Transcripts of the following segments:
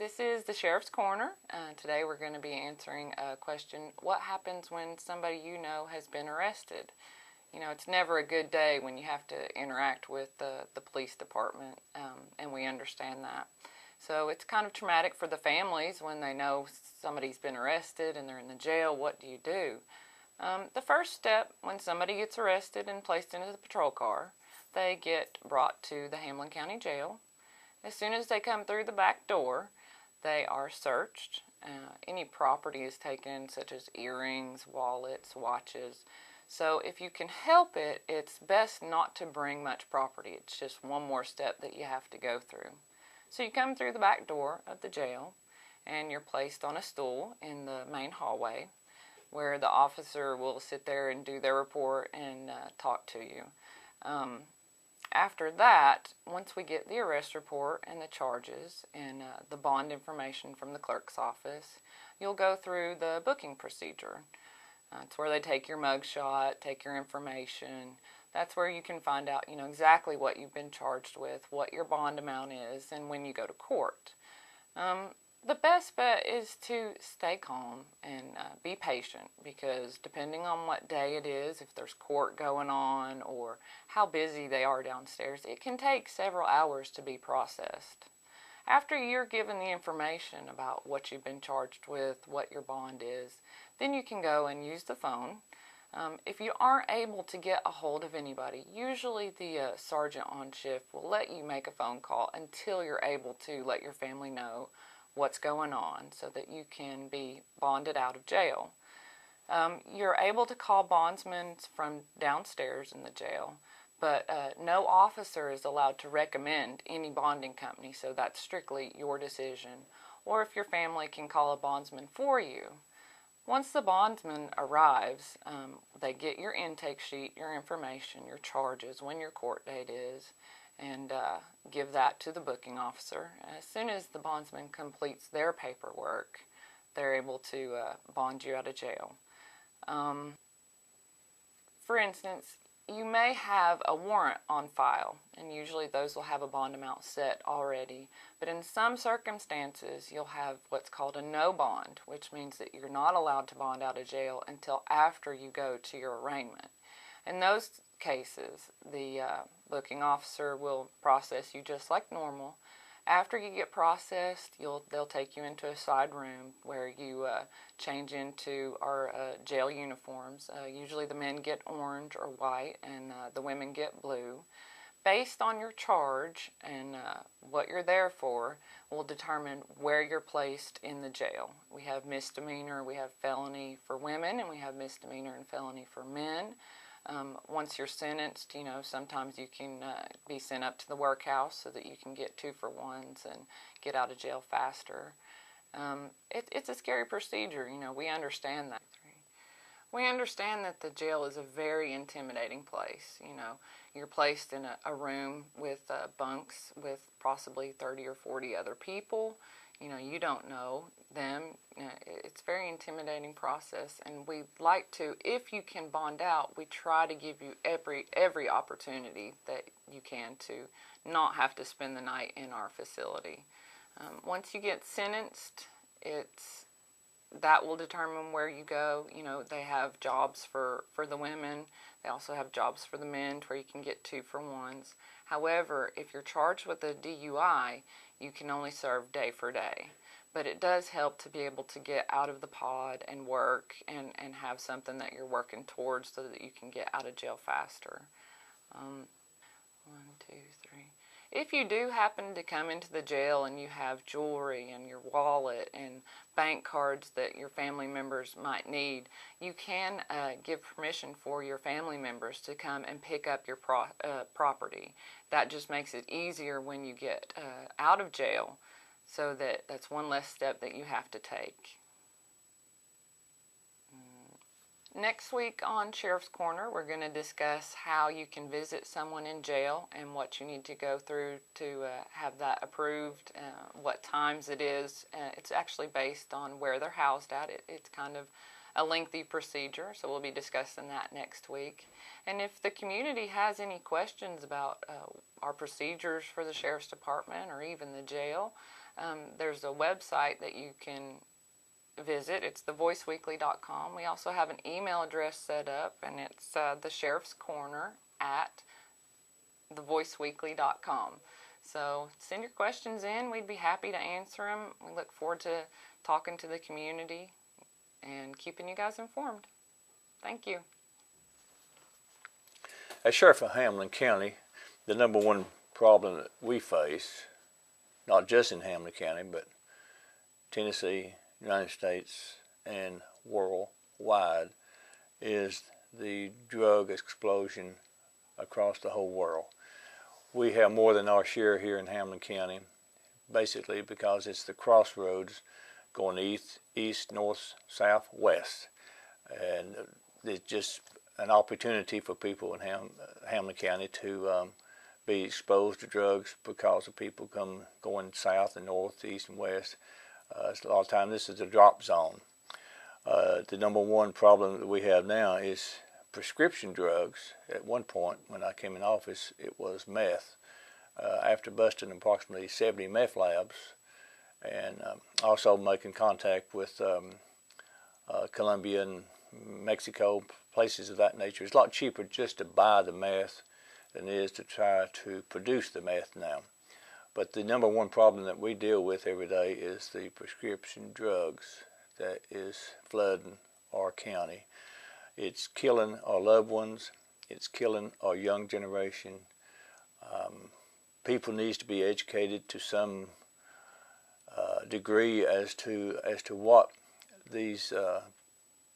This is the Sheriff's Corner. Today we're going to be answering a question: what happens when somebody you know has been arrested? You know, it's never a good day when you have to interact with the police department, and we understand that. So it's kind of traumatic for the families when they know somebody's been arrested and they're in the jail. What do you do? The first step, when somebody gets arrested and placed into the patrol car, they get brought to the Hamlin County Jail. As soon as they come through the back door, they are searched. Any property is taken, such as earrings, wallets, watches. So if you can help it, it's best not to bring much property. It's just one more step that you have to go through. So you come through the back door of the jail, and you're placed on a stool in the main hallway, where the officer will sit there and do their report and talk to you. After that, once we get the arrest report and the charges and the bond information from the clerk's office, you'll go through the booking procedure. It's where they take your mugshot, take your information. That's where you can find out, exactly what you've been charged with, what your bond amount is, and when you go to court. The best bet is to stay calm and be patient, because depending on what day it is, if there's court going on or how busy they are downstairs, it can take several hours to be processed. After you're given the information about what you've been charged with, what your bond is, then you can go and use the phone. If you aren't able to get a hold of anybody, usually the sergeant on shift will let you make a phone call until you're able to let your family know what's going on so that you can be bonded out of jail. You're able to call bondsmen from downstairs in the jail, but no officer is allowed to recommend any bonding company, so that's strictly your decision. Or if your family can call a bondsman for you. Once the bondsman arrives, they get your intake sheet, your information, your charges, when your court date is, and give that to the booking officer. As soon as the bondsman completes their paperwork, they're able to bond you out of jail. For instance, you may have a warrant on file, and usually those will have a bond amount set already, but in some circumstances you'll have what's called a no bond, which means that you're not allowed to bond out of jail until after you go to your arraignment. In those cases, the booking officer will process you just like normal. After you get processed, they'll take you into a side room where you change into our jail uniforms. Usually the men get orange or white, and the women get blue. Based on your charge and what you're there for will determine where you're placed in the jail. We have misdemeanor, we have felony for women, and we have misdemeanor and felony for men. Once you're sentenced, sometimes you can be sent up to the workhouse so that you can get 2-for-1s and get out of jail faster. It's a scary procedure, we understand that. We understand that the jail is a very intimidating place. You're placed in a room with bunks with possibly 30 or 40 other people. You don't know them. It's a very intimidating process, and we like to, if you can bond out, we try to give you every opportunity that you can to not have to spend the night in our facility. Once you get sentenced, that will determine where you go. They have jobs for the women. They also have jobs for the men where you can get 2-for-1s. However, if you're charged with a DUI, you can only serve day for day. But it does help to be able to get out of the pod and work and have something that you're working towards so that you can get out of jail faster. 1, 2, 3. If you do happen to come into the jail and you have jewelry and your wallet and bank cards that your family members might need, you can give permission for your family members to come and pick up your property. That just makes it easier when you get out of jail, so that's one less step that you have to take. Next week on Sheriff's Corner, we're going to discuss how you can visit someone in jail and what you need to go through to have that approved, what times it is. It's actually based on where they're housed at. It's kind of a lengthy procedure, so we'll be discussing that next week. And if the community has any questions about our procedures for the Sheriff's Department or even the jail, There's a website that you can visit. It's thevoiceweekly.com. We also have an email address set up, and it's the Sheriff's Corner at thevoiceweekly.com. So send your questions in. We'd be happy to answer them. We look forward to talking to the community and keeping you guys informed. Thank you. As Sheriff of Hamlin County, the number one problem that we face, not just in Hamlin County, but Tennessee, United States, and worldwide, is the drug explosion across the whole world. We have more than our share here in Hamlin County, basically because it's the crossroads going east, north, south, west. And it's just an opportunity for people in Hamlin County to be exposed to drugs because of people going south and north, east and west. A lot of times this is a drop zone. The number one problem that we have now is prescription drugs. At one point when I came in office, it was meth. After busting approximately 70 meth labs and also making contact with Colombia and Mexico, places of that nature, it's a lot cheaper just to buy the meth than it is to try to produce the meth now. But the number one problem that we deal with every day is the prescription drugs that is flooding our county. It's killing our loved ones. It's killing our young generation. People need to be educated to some degree as to what these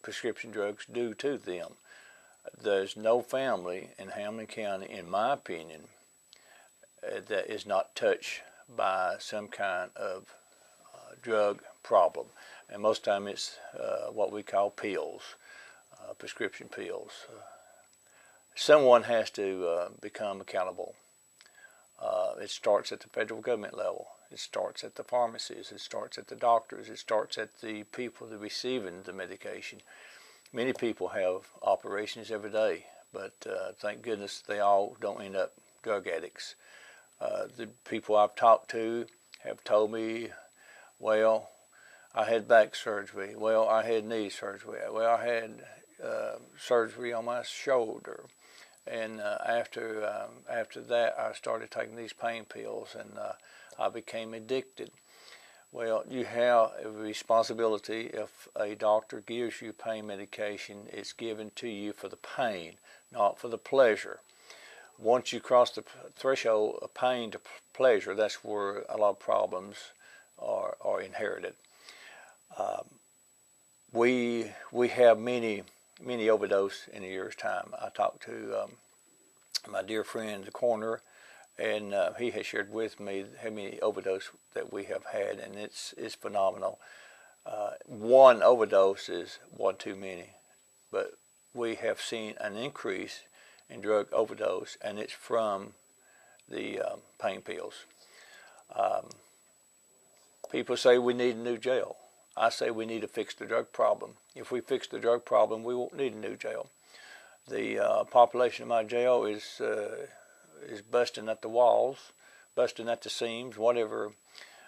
prescription drugs do to them. There's no family in Hamlin County, in my opinion, that is not touched by some kind of drug problem. And most of the time it's what we call pills. Prescription pills. Someone has to become accountable. It starts at the federal government level. It starts at the pharmacies. It starts at the doctors. It starts at the people that are receiving the medication. Many people have operations every day, but thank goodness they all don't end up drug addicts. The people I've talked to have told me, well, I had back surgery. Well, I had knee surgery. Well, I had surgery on my shoulder, and after that I started taking these pain pills, and I became addicted. Well, you have a responsibility. If a doctor gives you pain medication, it's given to you for the pain, not for the pleasure. Once you cross the threshold of pain to pleasure, that's where a lot of problems are inherited. We have many overdose in a year's time. I talked to my dear friend, the coroner, and he has shared with me how many overdose that we have had, and it's phenomenal. One overdose is one too many, but we have seen an increase in drug overdose, and it's from the pain pills. People say we need a new jail. I say we need to fix the drug problem. If we fix the drug problem, we won't need a new jail. The population of my jail is busting at the walls, busting at the seams, whatever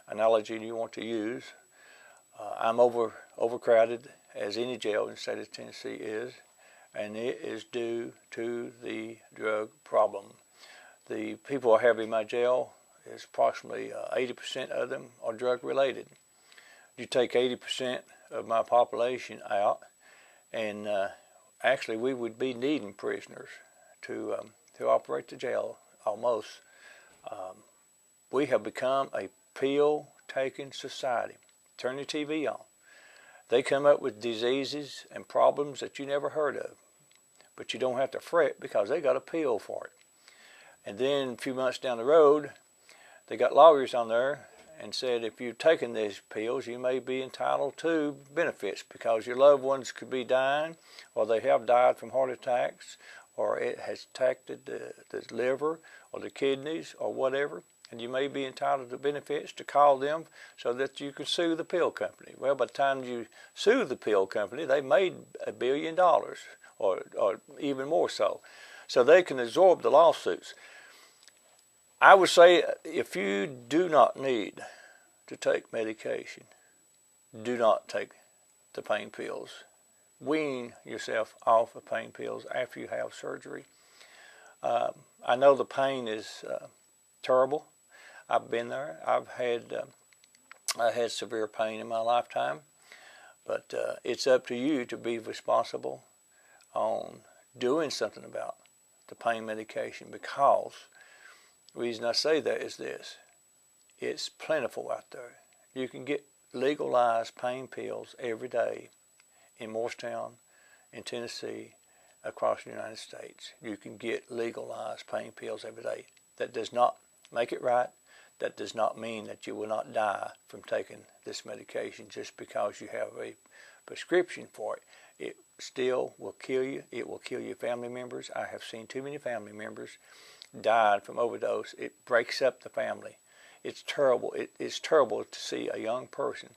analogy you want to use. I'm overcrowded, as any jail in the state of Tennessee is, and it is due to the drug problem. The people I have in my jail is approximately 80% of them are drug related. You take 80% of my population out, and actually we would be needing prisoners to operate the jail almost. We have become a pill-taking society. Turn the TV on. They come up with diseases and problems that you never heard of, but you don't have to fret because they got a pill for it. And then a few months down the road, they got lawyers on there and said if you've taken these pills, you may be entitled to benefits because your loved ones could be dying, or they have died from heart attacks, or it has attacked the liver or the kidneys or whatever, and you may be entitled to benefits to call them so that you can sue the pill company. Well, by the time you sue the pill company, they made $1 billion or even more so. So they can absorb the lawsuits. I would say if you do not need to take medication, do not take the pain pills. Wean yourself off of pain pills after you have surgery. I know the pain is terrible. I've been there. I had severe pain in my lifetime, but it's up to you to be responsible on doing something about the pain medication, because the reason I say that is this: it's plentiful out there. You can get legalized pain pills every day in Morristown, in Tennessee, across the United States. You can get legalized pain pills every day. That does not make it right. That does not mean that you will not die from taking this medication just because you have a prescription for it. It still will kill you. It will kill your family members. I have seen too many family members died from overdose. It breaks up the family. It's terrible. It's terrible to see a young person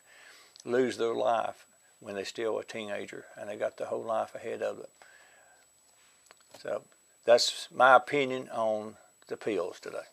lose their life when they're still a teenager and they got the whole life ahead of them. So that's my opinion on the pills today.